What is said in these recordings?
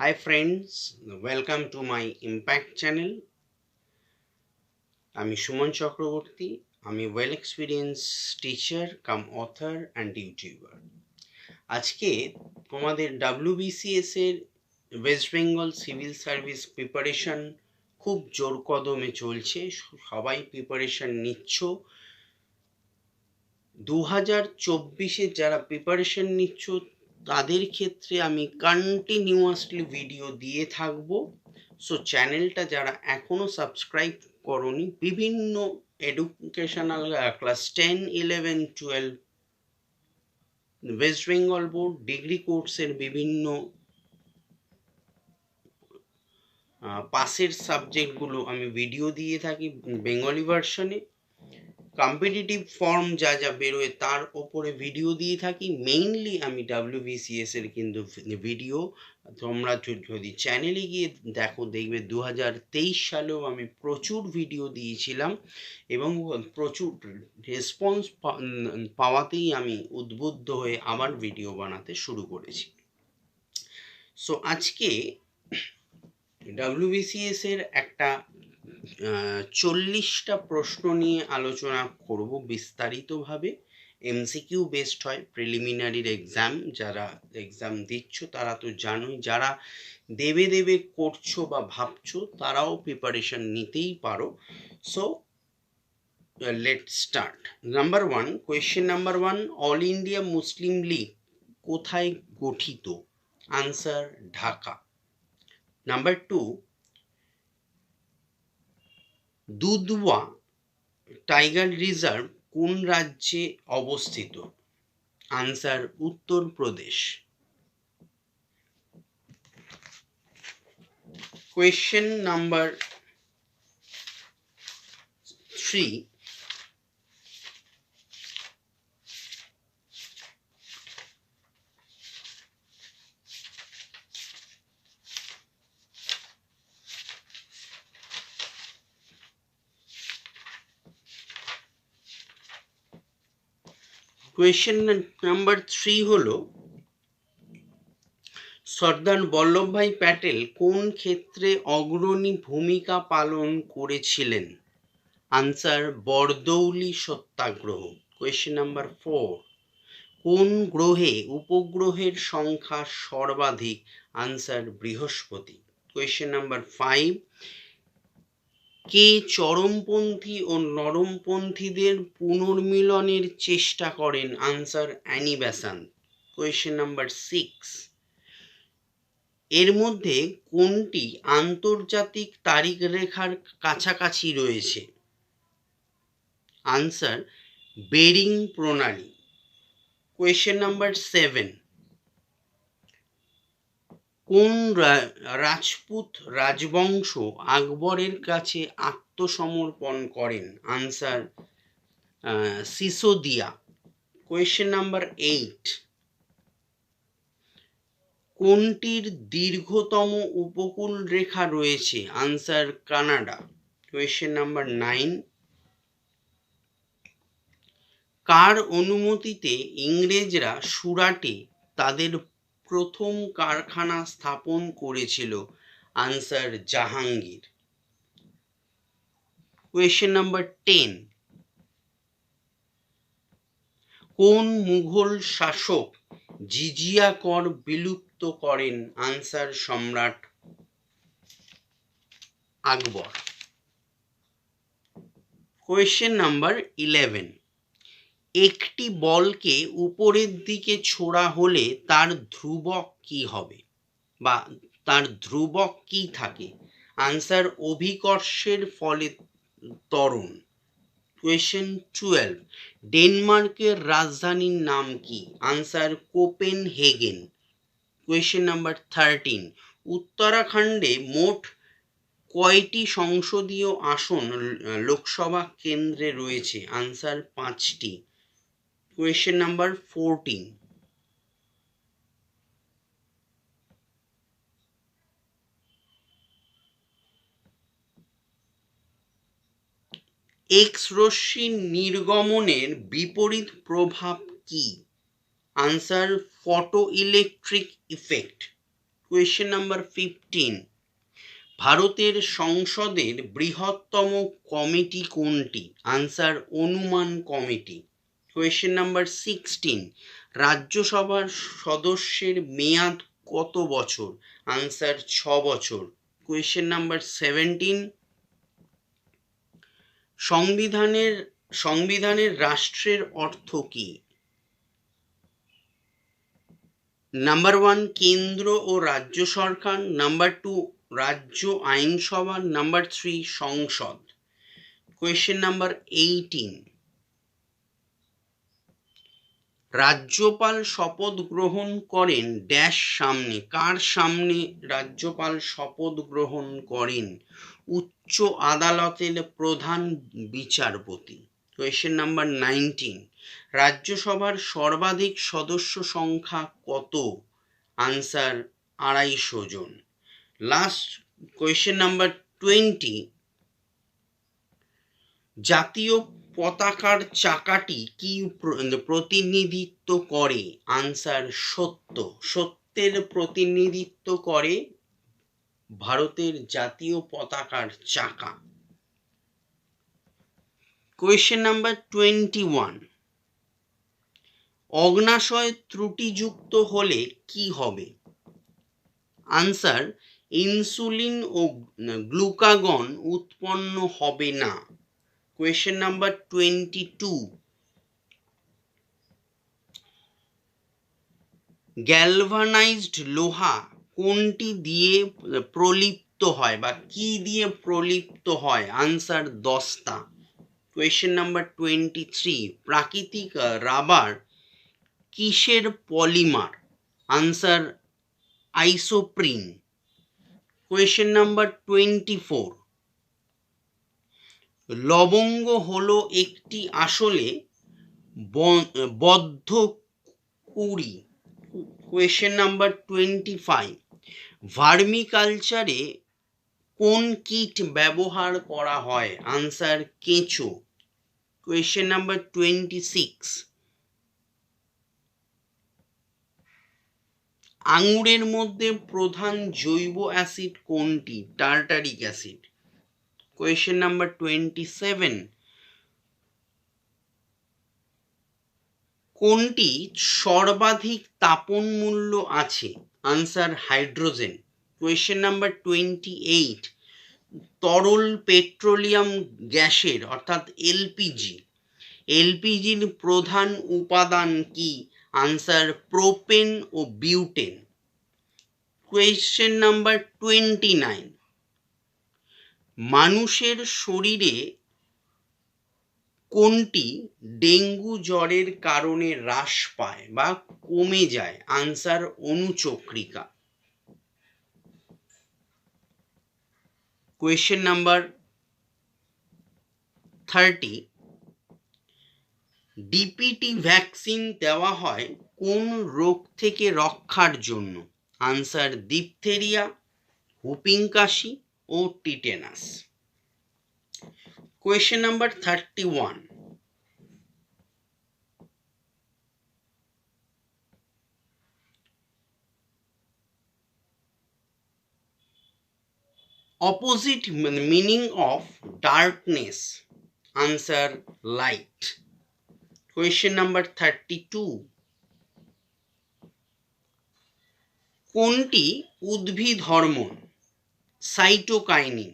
Hi friends, welcome to my impact channel. আমি সুমন চক্রবর্তী। আমি well experience teacher cum author and YouTuber. আজকে তোমাদের WBCS এর West Bengal civil service preparation খুব জোর কদমে চলছে। সবাই প্রিপারেশন নিচ্ছ। 2024-এ যারা প্রিপারেশন নিচ্ছ তাদের ক্ষেত্রে আমি কন্টিনিউয়াসলি ভিডিও দিয়ে থাকবো। সো চ্যানেলটা যারা এখনো সাবস্ক্রাইব করনি, বিভিন্ন educational class 10, 11, 12 West Bengal board degree কোর্সের বিভিন্ন পাসের সাবজেক্টগুলো আমি ভিডিও দিয়ে থাকি বেঙ্গলি ভার্সনে। কম্পিটিটিভ ফর্ম যা যা বেরোয় তার ওপরে ভিডিও দিয়ে থাকি। মেইনলি আমি WBCS এর কিন্তু ভিডিও তোমরা যদি চ্যানেলে গিয়ে দেখো দেখবে 2023 সালেও আমি প্রচুর ভিডিও দিয়েছিলাম এবং প্রচুর রেসপন্স পাওয়াতেই আমি উদ্বুদ্ধ হয়ে আবার ভিডিও বানাতে শুরু করেছি। সো আজকে WBCS এর একটা 40টা প্রশ্ন নিয়ে আলোচনা করব বিস্তারিতভাবে। MCQ বেসড হয়। প্রিলিমিনারির এক্সাম যারা এক্সাম দিচ্ছ তারা তো জানোই, যারা দেবে করছো বা ভাবছো তারাও প্রিপারেশন নিতেই পারো। So let start. Number 1, question number 1, all India Muslim League কোথায় গঠিত? Answer Dhaka. Number 2, Dudhwa tiger reserve কোন রাজ্যে অবস্থিত? Answer Uttar Pradesh. Question number 3, question number 3 হলো সর্দার বল্লভভাই প্যাটেল কোন ক্ষেত্রে অগ্রণী ভূমিকা পালন করেছিলেন? আনসার বরদৌলি সত্যাগ্রহ। কোয়েশ্চেন নাম্বার 4, কোন গ্রহে উপগ্রহের সংখ্যা সর্বাধিক? আনসার বৃহস্পতি। কোয়েশ্চেন নাম্বার 5, কে চরমপন্থী ও নরমপন্থীদের পুনর্মিলনের চেষ্টা করেন? Answer Annie Besant. Question number 6, এর মধ্যে কোনটি আন্তর্জাতিক তারিখ রেখার কাছাকাছি রয়েছে? আনসার বেরিং প্রণালী। কোয়েশ্চেন নাম্বার 7, কোন রাজপুত রাজবংশ আকবরের কাছে আত্মসমর্পণ করেন? আনসার সিসোদিয়া। কোয়েশ্চেন নাম্বার 8, কোনটির দীর্ঘতম উপকূল রেখা রয়েছে? Answer Canada. কোয়েশ্চেন নাম্বার 9, কার অনুমতিতে ইংরেজরা সুরাটে তাদের প্রথম কারখানা স্থাপন করেছিল? আনসার জাহাঙ্গীর। কোয়েশ্চেন নাম্বার 10, কোন মুঘল শাসক জিজিয়া কর বিলুপ্ত করেন? আনসার সম্রাট আকবর। কোয়েশ্চেন নাম্বার 11, একটি বলকে উপরের দিকে ছোড়া হলে তার ধ্রুবক কি হবে বা তার ধ্রুবক কি থাকে? আনসার অভিকর্ষের ফলে ত্বরণ। কোয়েশ্চেন 12, ডেনমার্কের রাজধানীর নাম কি? Answer Copenhagen. কোয়েশ্চেন নাম্বার 13, উত্তরাখণ্ডে মোট কয়টি সংসদীয় আসন লোকসভা কেন্দ্রে রয়েছে? আনসার 5টি। কোয়েশ্চেন নাম্বার 14, এক্স রশ্মি নির্গমনের বিপরীত প্রভাব কি? Answer photo electric effect. Question number 15, ভারতের সংসদের বৃহত্তম কমিটি কোনটি? আনসার অনুমান কমিটি। কোয়েশ্চেন নাম্বার 16, রাজ্যসভার সদস্যের মেয়াদ কত বছর? আনসার 6 বছর। কোয়েশ্চেন নাম্বার 17, সংবিধানের রাষ্ট্রের অর্থ কি? নাম্বার 1 কেন্দ্র ও রাজ্য সরকার, নাম্বার 2 রাজ্য আইনসভা, নাম্বার 3 সংসদ। কোয়েশ্চেন নাম্বার 18, রাজ্যপাল শপথ গ্রহণ করেন ড্যাশ সামনে? কার সামনে রাজ্যপাল শপথ গ্রহণ করেন? উচ্চ আদালতের প্রধান বিচারপতি। কোয়েশ্চেন নাম্বার 19, রাজ্যসভার সর্বাধিক সদস্য সংখ্যা কত? আনসার 250 জন। লাস্ট কোয়েশ্চেন নাম্বার 20, জাতীয় পতাকার চাকাটি কি প্রতিনিধিত্ব করে? আনসার সত্য। সত্যের প্রতিনিধিত্ব করে ভারতের জাতীয় পতাকার চাকা। কোয়েশ্চেন নাম্বার 21, অগ্নাশয় ত্রুটিযুক্ত হলে কি হবে? আনসার ইনসুলিন ও গ্লুকাগন উৎপন্ন হবে না। কোয়েশ্চেন নাম্বার 22, গ্যালভানাইজড লোহা কোনটি দিয়ে প্রলিপ্ত হয় বা কি দিয়ে প্রলিপ্ত হয়? আনসার দস্তা। কোয়েশ্চেন নাম্বার 23, প্রাকৃতিক রাবার কিসের polymer? Answer isoprene. Question number 24, লবঙ্গ হলো একটি আসলে বদ্ধ কুড়ি। কোয়েশ্চেন নাম্বার 25, ভার্মিকালচারে কোন কীট ব্যবহার করা হয়? আনসার কেঁচো। কোয়েশ্চেন নাম্বার 26, আঙুরের মধ্যে প্রধান জৈব অ্যাসিড কোনটি? Tartaric acid. কোয়েশ্চেন নাম্বার 27, কোনটি সর্বাধিক তাপন মূল্য আছে? Answer hydrogen. কোয়েশ্চেন নাম্বার 28, তরল পেট্রোলিয়াম গ্যাসের অর্থাৎ এলপিজির প্রধান উপাদান কি? আনসার প্রোপেন ও বিউটেন। কোয়েশ্চেন নাম্বার 29, মানুষের শরীরে কোনটি ডেঙ্গু জ্বরের কারণে হ্রাস পায় বা কমে যায়? আনসার অনুচক্রিকা। কোয়েশ্চেন নাম্বার 30, ডিপিটি ভ্যাকসিন দেওয়া হয় কোন রোগ থেকে রক্ষার জন্য? আনসার ডিপথেরিয়া, হুপিং কাশি ও tetanus. Question number 31, opposite meaning of darkness? Answer light. Question number 32, কোনটি উদ্ভিদ হরমোন? সাইটোকাইনিন।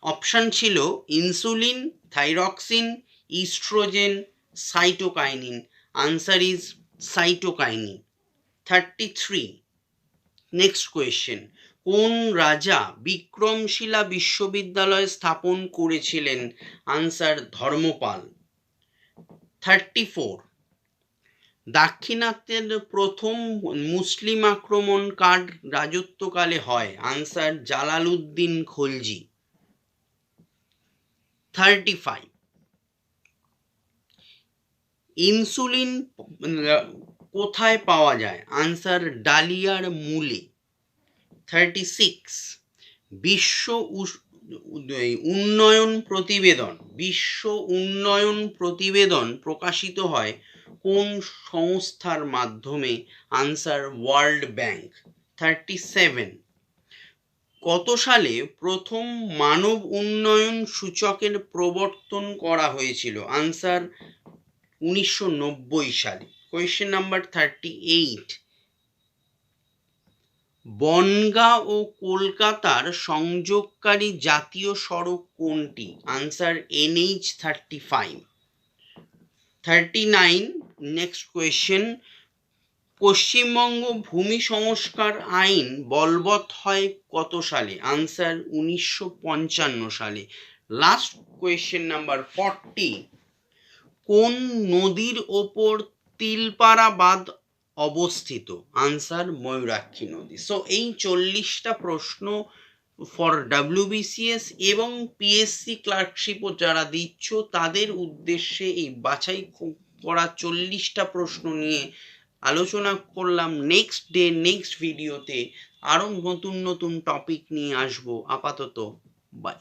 অপশন ছিল insulin, thyroxine, oestrogen, cytokinin. Answer is cytokinin. 33, next question, কোন রাজা বিক্রমশিলা বিশ্ববিদ্যালয় স্থাপন করেছিলেন? আনসার ধর্মপাল। 34, দাক্ষিণাত্যের প্রথম মুসলিম আক্রমণ কার রাজত্বকালে হয়? Answer Jalaluddin Khalji. 35, ইনসুলিন কোথায় পাওয়া যায়? আনসার ডালিয়ার মূলে। 36, বিশ্ব উন্নয়ন প্রতিবেদন প্রকাশিত হয় কোন সংস্থার মাধ্যমে? Answer world bank. 37, কত সালে প্রথম মানব উন্নয়ন সূচকের প্রবর্তন করা হয়েছিল? আনসার 1990 সালে। কোয়েশ্চেন নাম্বার 38, বনগাঁ ও কলকাতার সংযোগকারী জাতীয় সড়ক কোনটি? Answer NH35। 39, next question, Paschimbanga ভূমি সংস্কার আইন বলবৎ হয় কত সালে? আনসার 1955 সালে। লাস্ট কোয়েশ্চেন নাম্বার 40, কোন নদীর ওপর তিলপাড়া বাঁধ অবস্থিত? আনসার ময়ূরাক্ষী নদী। সো এই 40টা প্রশ্ন ফর WBCS এবং PSC ক্লার্কশিপও যারা দিচ্ছ তাদের উদ্দেশ্যে এই বাছাই করা 40টা প্রশ্ন নিয়ে আলোচনা করলাম। নেক্সট ডে নেক্সট ভিডিওতে আরো নতুন নতুন টপিক নিয়ে আসবো। আপাতত বাই।